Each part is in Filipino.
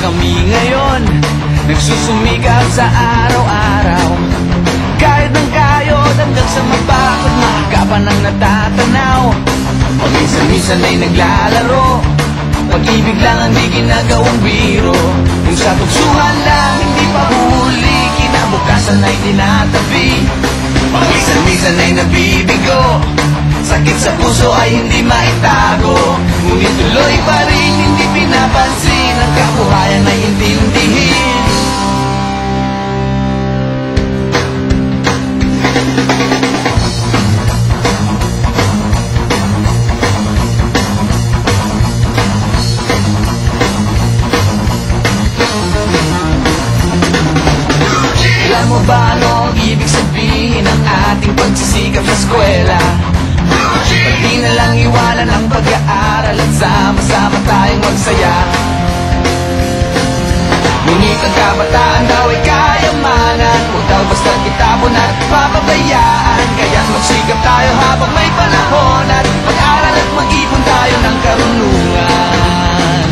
kami ngayon nagsusumikap sa araw-araw. Kahit ng kayod hanggang sa mabakot, mahagapan ang natatanaw. Paminsan-minsan ay naglalaro, pag-ibig lang ang di ginagawang biro. Yung sa tuksuhan lang, hindi pa huli, kinabukasan ay tinatabi. Paminsan-minsan ay nabibigo, sakit sa puso ay hindi maitago. Ngunit tuloy pa rin, hindi pinapansin, ang kabuhayan ay intindihin. Alam mo ba ano ang ibig sabihin ng ating pagsisikap sa eskwela? Pati na lang iwanan ang pag-aaral at sama-sama tayong magsaya. Ngunit ang kabataan daw ay kayamanan, huwag daw basta't itapon at papabayaan. Kaya't magsikap tayo habang may panahon, at mag-aral at mag-ipon tayo ng karunungan.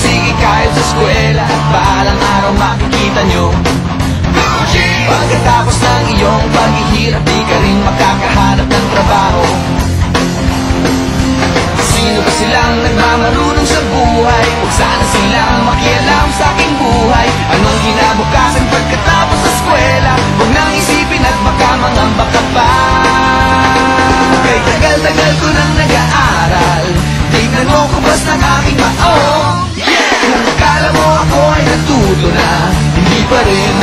Sige, kahit sa eskwela, at balang araw makikita nyo. Pagkatapos ng iyong paghihirap, di ka rin makakahanap ng trabaho. Sino ba silang nagmamarunong sa buhay? Huwag sana silang makialam sa aking buhay. Anong kinabukasan pagkatapos sa eskwela? Huwag nang isipin at baka mangamba ka pa. Kay tagal-tagal ko nang nag-aaral, tignan mo kubas ng aking maong. Kung akala mo ako ay natuto na, hindi pa rin.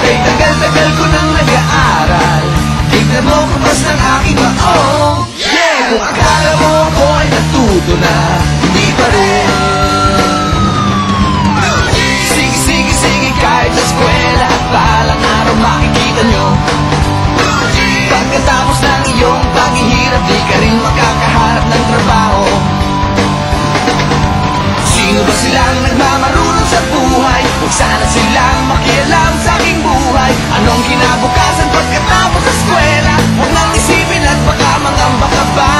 Kay tagal-tagal ko nang nag-aaral, tignan mo kubas ng aking maong. Kung akala mo ako ay natuto na, hindi pa rin. Sige, kahit sa eskwela, at balang araw makikita nyo. Pagkatapos ng iyong paghihirap, di ka rin makakahanap ng trabaho. Sino ba silang nagmamarunong sa buhay? Huwag sana silang makialam sa aking buhay. Anong kinabukasan pagkatapos sa eskwela? Huwag nang isipin at baka mangamba ka pa.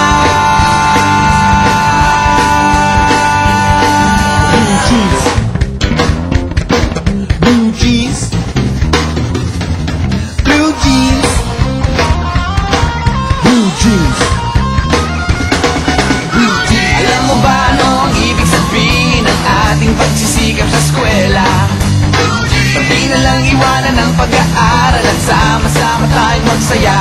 Blue jeans, blue jeans, blue jeans, blue jeans, blue jeans. Alam mo ba ano ang ibig sabihin ng ating pagsisikap sa eskwela? Pati na lang iwanan ang pag-aaral at sama-sama tayong magsaya.